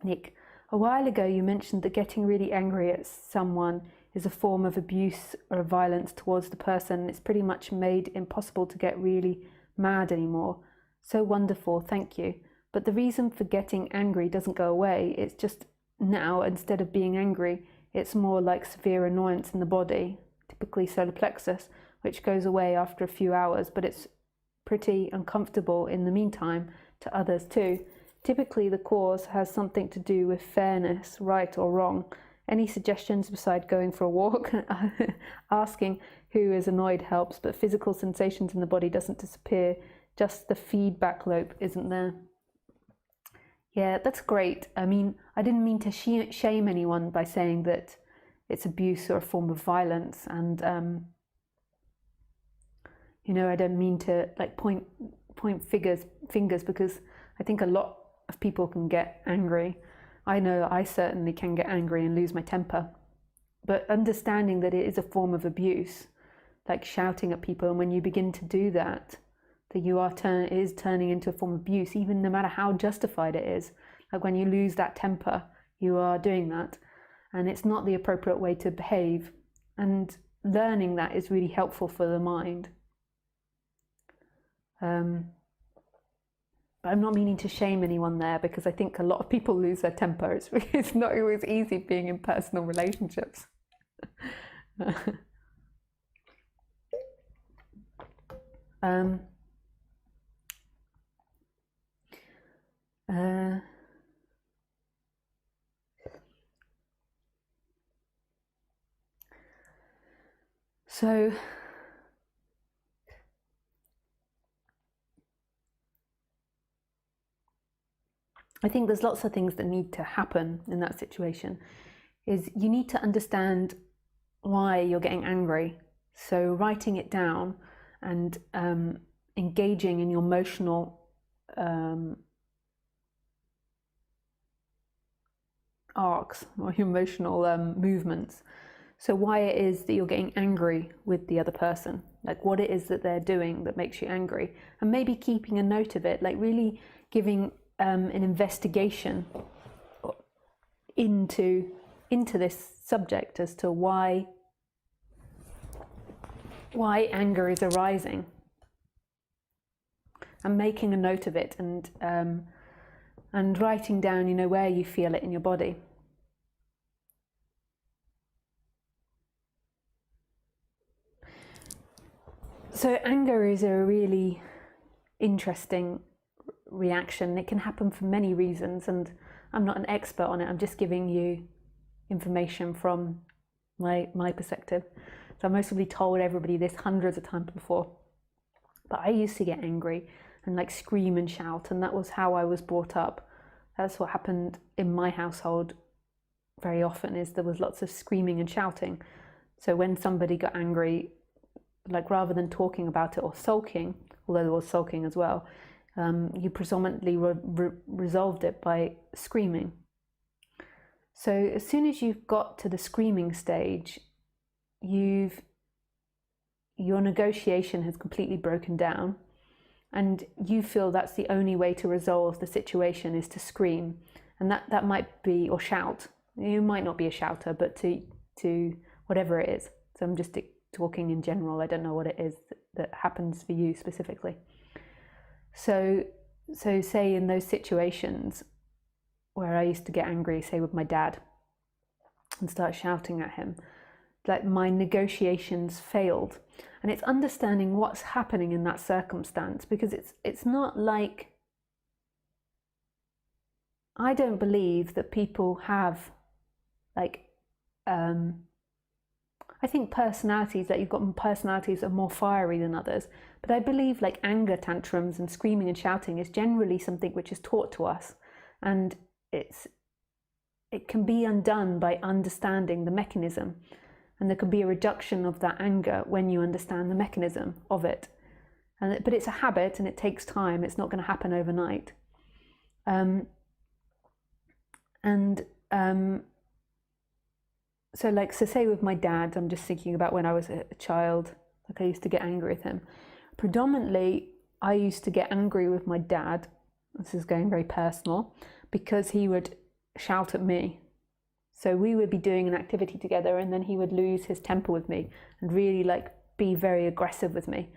Nick, a while ago you mentioned that getting really angry at someone is a form of abuse or violence towards the person. It's pretty much made impossible to get really mad anymore. So wonderful, thank you. But the reason for getting angry doesn't go away. It's just now, instead of being angry, it's more like severe annoyance in the body, typically solar plexus, which goes away after a few hours, but it's pretty uncomfortable in the meantime to others too. Typically the cause has something to do with fairness, right or wrong. Any suggestions beside going for a walk? Asking who is annoyed helps, but physical sensations in the body doesn't disappear, just the feedback loop isn't there. Yeah, that's great. I mean, I didn't mean to shame anyone by saying that it's abuse or a form of violence, and you know, I don't mean to like point fingers, because I think a lot of people can get angry. I know I certainly can get angry and lose my temper, but understanding that it is a form of abuse, like shouting at people, and when you begin to do that, that you are turning into a form of abuse, even no matter how justified it is. Like when you lose that temper, you are doing that, and it's not the appropriate way to behave. And learning that is really helpful for the mind. But I'm not meaning to shame anyone there, because I think a lot of people lose their temper. It's not always easy being in personal relationships. So I think there's lots of things that need to happen in that situation. Is you need to understand why you're getting angry. So writing it down and engaging in your emotional arcs or your emotional movements. So why it is that you're getting angry with the other person, like what it is that they're doing that makes you angry, and maybe keeping a note of it, like really giving an investigation into this subject as to why anger is arising, and making a note of it, and writing down, you know, where you feel it in your body. So anger is a really interesting reaction. It can happen for many reasons, and I'm not an expert on it. I'm just giving you information from my perspective. So I've mostly told everybody this hundreds of times before, but I used to get angry and like scream and shout, and that was how I was brought up. That's what happened in my household very often, is there was lots of screaming and shouting. So when somebody got angry, like rather than talking about it or sulking, although there was sulking as well, you predominantly resolved it by screaming. So as soon as you've got to the screaming stage, your negotiation has completely broken down, and you feel that's the only way to resolve the situation is to scream. And that might be, or shout. You might not be a shouter, but to whatever it is. So I'm just talking in general. I don't know what it is that happens for you specifically. So say in those situations where I used to get angry, say with my dad, and start shouting at him, like my negotiations failed. And it's understanding what's happening in that circumstance, because it's not like, I don't believe that people have like I think personalities, that you've got personalities that are more fiery than others, but I believe like anger tantrums and screaming and shouting is generally something which is taught to us, and it can be undone by understanding the mechanism, and there can be a reduction of that anger when you understand the mechanism of it. But it's a habit, and it takes time. It's not going to happen overnight. So say with my dad, I'm just thinking about when I was a child, like I used to get angry with him. Predominantly, I used to get angry with my dad, this is going very personal, because he would shout at me. So we would be doing an activity together, and then he would lose his temper with me and really like be very aggressive with me.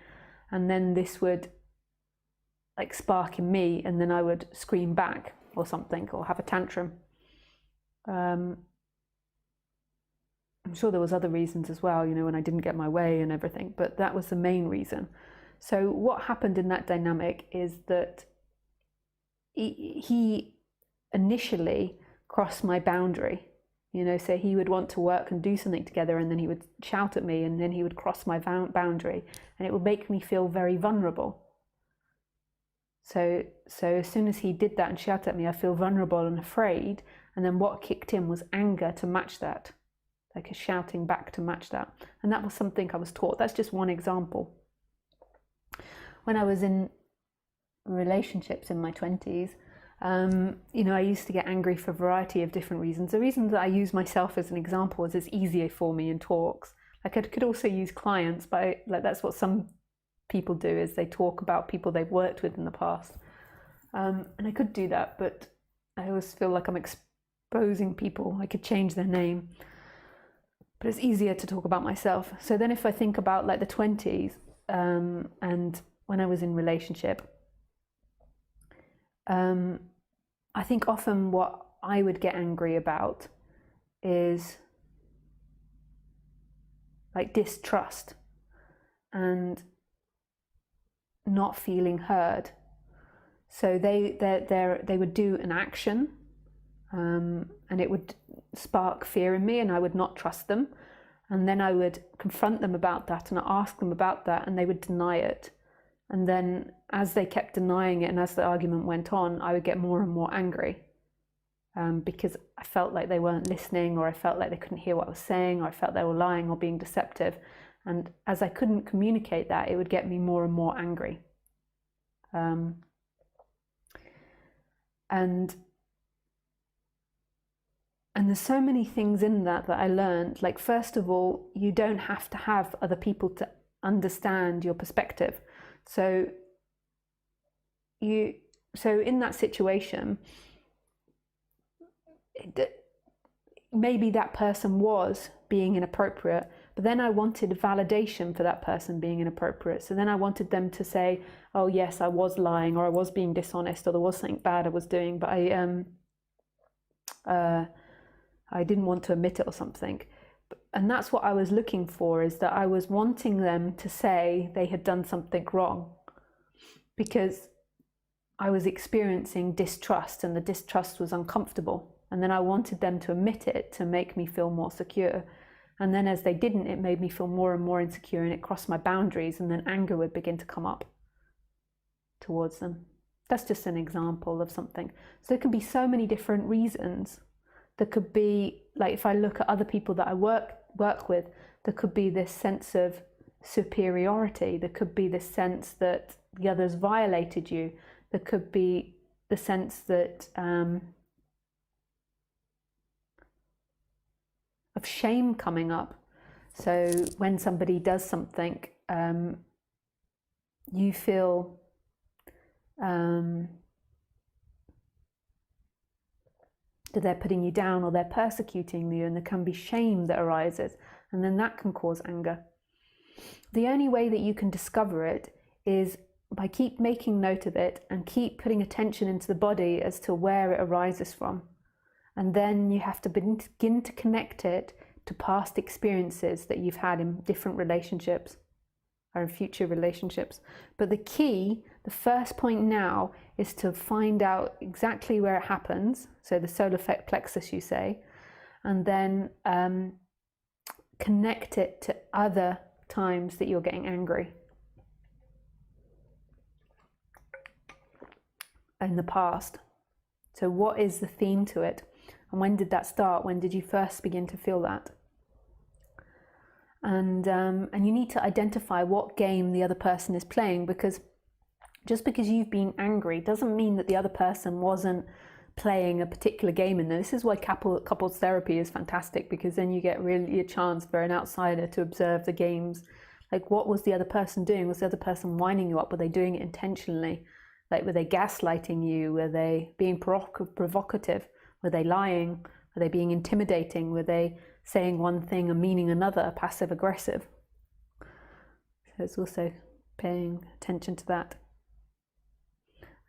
And then this would like spark in me, and then I would scream back or something, or have a tantrum. I'm sure there was other reasons as well, you know, when I didn't get my way and everything, but that was the main reason. So what happened in that dynamic is that he initially crossed my boundary, you know, so he would want to work and do something together, and then he would shout at me, and then he would cross my boundary, and it would make me feel very vulnerable. So as soon as he did that and shouted at me, I feel vulnerable and afraid, and then what kicked in was anger to match that, like a shouting back to match that. And that was something I was taught. That's just one example. When I was in relationships in my 20s, you know, I used to get angry for a variety of different reasons. The reason that I use myself as an example is it's easier for me in talks. Like I could also use clients, but like that's what some people do, is they talk about people they've worked with in the past. And I could do that, but I always feel like I'm exposing people. I could change their name, but it's easier to talk about myself. So then if I think about like the 20s, and when I was in relationship, I think often what I would get angry about is like distrust and not feeling heard. So they would do an action, and it would spark fear in me, and I would not trust them. And then I would confront them about that, and I ask them about that, and they would deny it. And then as they kept denying it, and as the argument went on, I would get more and more angry, because I felt like they weren't listening, or I felt like they couldn't hear what I was saying, or I felt they were lying or being deceptive. And as I couldn't communicate that, it would get me more and more angry. And there's so many things in that I learned. Like, first of all, you don't have to have other people to understand your perspective. So in that situation, maybe that person was being inappropriate, but then I wanted validation for that person being inappropriate. So then I wanted them to say, oh yes, I was lying, or I was being dishonest, or there was something bad I was doing, but I didn't want to admit it or something. And that's what I was looking for, is that I was wanting them to say they had done something wrong, because I was experiencing distrust, and the distrust was uncomfortable. And then I wanted them to admit it to make me feel more secure. And then as they didn't, it made me feel more and more insecure, and it crossed my boundaries, and then anger would begin to come up towards them. That's just an example of something. So there can be so many different reasons. There could be, like, if I look at other people that I work with, there could be this sense of superiority. There could be this sense that the others violated you. There could be the sense that of shame coming up. So when somebody does something, you feel that they're putting you down, or they're persecuting you, and there can be shame that arises, and then that can cause anger. The only way that you can discover it is by keep making note of it and keep putting attention into the body as to where it arises from. And then you have to begin to connect it to past experiences that you've had in different relationships or in future relationships. But the key, the first point now, is to find out exactly where it happens, so the solar plexus, you say, and then connect it to other times that you're getting angry in the past. So what is the theme to it? And when did that start? When did you first begin to feel that? And you need to identify what game the other person is playing, because just because you've been angry doesn't mean that the other person wasn't playing a particular game in there. This is why couples therapy is fantastic, because then you get really a chance for an outsider to observe the games. Like, what was the other person doing? Was the other person winding you up? Were they doing it intentionally? Like, were they gaslighting you? Were they being provocative? Were they lying? Were they being intimidating? Were they saying one thing and meaning another, passive aggressive? So it's also paying attention to that.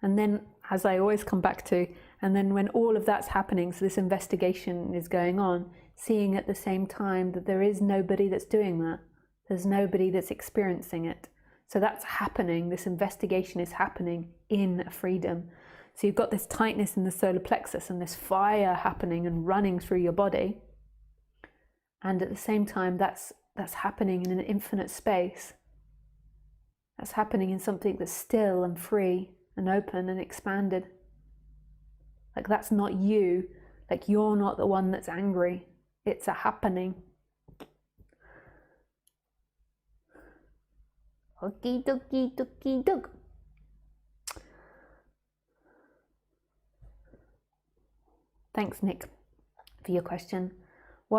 And then, as I always come back to, and then when all of that's happening, so this investigation is going on, seeing at the same time that there is nobody that's doing that. There's nobody that's experiencing it. So that's happening, this investigation is happening in freedom. So you've got this tightness in the solar plexus and this fire happening and running through your body. And at the same time, that's happening in an infinite space. That's happening in something that's still and free and open and expanded. Like that's not you. Like you're not the one that's angry. It's a happening. Okie dokie dokie doke. Thanks, Nick, for your question.